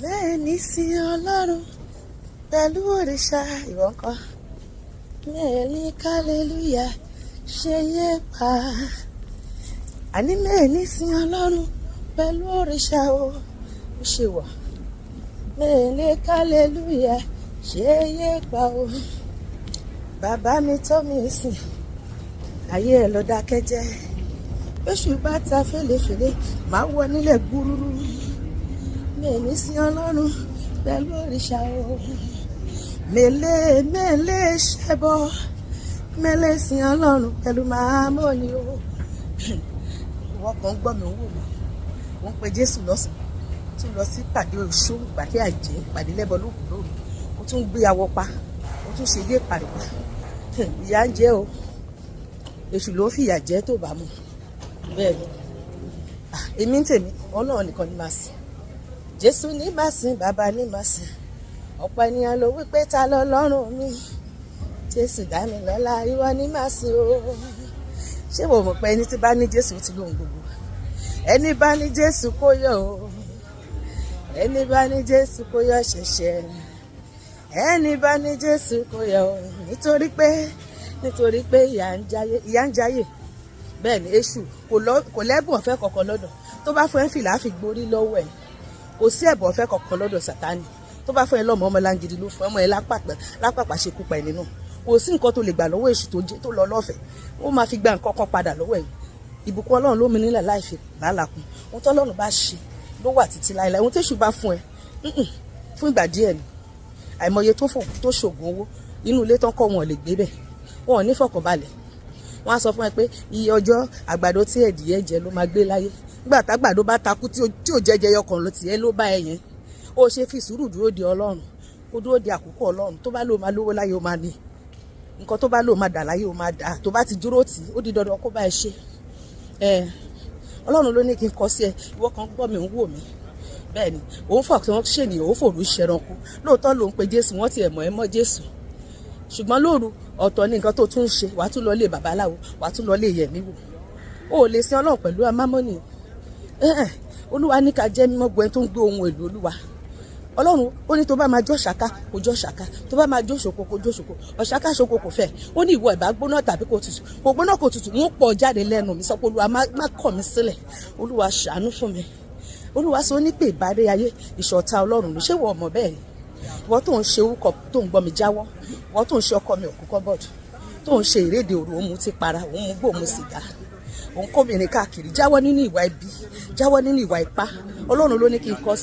Mẹ́ẹ̀ni sí Ọlọ́run pẹ̀lú òrìṣà ìwọ ńkọ́. Mẹ́ẹ̀ni kálẹ́lúyà ṣe yé pa. Àní mẹ́ẹ̀ni sí Ọlọ́run pẹ̀lú òrìṣà o. Ó ṣe wọ̀. Mẹ́ẹ̀ni kálẹ́lúyà ṣe yé pa o. Bàbá mi tọ́ mi sìn. Ayé ẹ̀ lọ dákẹ́ jẹ́. Bẹ́ṣù bá ta fèlèfèlè máa wọ nílẹ̀ gbúrúrú. Mẹ́ẹ̀ni sí Ọlọ́run pẹ̀lú òrìṣà o. Mẹ́lẹ̀ ṣẹbọ. Mẹ́lẹ̀ sí Ọlọ́run pẹ̀lú màámọ́ni o. Ìwọ kan gbọ́ mi wò mí. Wọ́n pe Jésù lọ́sàn. Tún lọ sí pàdé oṣó, pàdé àjẹ́, pàdé lẹ́bọ lóògùn lóru. Ó tún gbé awọ pa. Ó tún ṣe ilé pàrìpà. Ìyà ń jẹ o. Èṣù ló fìyà jẹ tó bá mu. Bẹ́ẹ̀ ni. Èmi ń tèmi, Ọlọ́run nìkan ni màá sìn. Jésù ní màá sìn, bàbá ní màá sìn. Ọ̀pọ̀ ènìyàn ló wí pé ta lọ́lọ́run mi. Jésù dá mi lọ́lá, ìwọ ní màá sìn o. Ṣé wo mọ̀ pé ẹni tí bá ní Jésù ti lóhun gbogbo? Ẹni bá ní Jésù kó yọ̀ o. Ẹni bá ní Jésù kó yọ̀ ṣẹ̀ṣẹ̀. Ẹni bá ní Jésù kó yọ̀ o. Nítorí pé ìyà ń jayé. Bẹ́ẹ̀ ni èṣù kò lẹ́bùn ọ̀fẹ́ kankan lọ́dọ̀. Tó bá fún ẹ fìlà á fi gborí lọ́wọ́ ẹ̀. Kò sí ẹ̀bùn ọ̀fẹ́ kankan lọ́dọ̀ Sátánì. Tó bá fún ẹ lọ́mọ ọmọ láǹgìdì ló fún ọmọ ẹ lápàpà ṣe kú pa ẹ nínú. Kò sí nǹkan tó lè gbà lọ́wọ́ èṣù tó lọ lọ́fẹ̀ẹ́. Ó máa fi gba nǹkan kan padà lọ́wọ́ ẹ̀. Ìbùkún Ọlọ́run ló mi nílẹ̀ láì fi làálàkùn. Ohun tó Ọlọ́run bá ṣe ló wà títí láéláé. Ohun téṣù bá fún ẹ fún ìgbà díẹ̀ ni. Àìmọye tó ṣògùn owó inú ilé tán kọ́ wọn ò lè gbé bẹ̀. Wọn ò ní fọkànbalẹ̀. Wọ́n á sọ fún ẹ pé iye ọjọ́ àgbàdo tí ẹ̀dìyẹ jẹ ló máa gbé láyé. Nígbà tágbàdo bá takú tí ò jẹjẹ yọkàn ló tiẹ̀ ló bá ẹ yẹn. Ó ṣe fi sùúrù dúró de Ọlọ́run. Kó dúró de àkókò Ọlọ́run. Tó bá lò máa lówó láyé ó máa ní. Nǹkan tó bá lò máa dà láyé ó máa dà. Tó bá ti dúró tì ó di dandan kó bá ẹ ṣe. Ọlọ́run ló ní kí n kọ sí ẹ. Ìwọ kan gbọ́ mi ń wò mí. Bẹ́ẹ̀ ni òun fọ̀ kí wọ́n ṣènìyàn òun fòrú ṣẹranko. Lóòótọ́ ló ń pe Jésù wọ́n ti ẹ̀ mọ̀ ẹ́ mọ́ Jésù. Ṣùgbọ́n lóru ọ̀tọ̀ ní nǹkan tó tún ń ṣe. Wàá tún lọ lé babaláwo. Wàá tún lọ lé yẹ̀mí wò. O ò lè sin Ọlọ́run pẹ̀lú amámọ́nì. Olúwa ní ká jẹ́ mímọ́ gbọ́ ẹni tó ń gbé ohun èlò Olúwa. Ọlọ́run ó ní tó bá máa jó ṣàká kó jó ṣàká, tó bá máa jó ṣòkò kó jó ṣòkò, ọ̀ṣàká ṣòkò kò fẹ́. Ó ní ìwọ ìbá gbóná tàbí kò tutù, kò gbóná kò tutù, wọ́n pọ̀ jáde lẹ́nu mi. Sọ pé Olúwa má kọ̀ mí sílẹ̀. Olúwa ṣàánú fún mi. Olúwa sọ ní pé ìbádé ayé ìṣọ̀tá Ọlọ́run ló. Ṣé wọ́n mọ̀ bẹ́ẹ̀? Wọ́n tó ń ṣe orúkọ tó ń gbọ́ mi jáwọ́. Wọ́n tó ń ṣe ọkọ mi òkú kọ́bọ̀dù. Tó ń ṣe ìrédè òru òun mu ti para, òun mu gbó mu sìgá. Òun kóbìnrin káàkiri. Jáwọ́ nínú ìwà ibi, jáwọ́ nínú ìwà ipá. Ọlọ́run ló ní kí n kọ́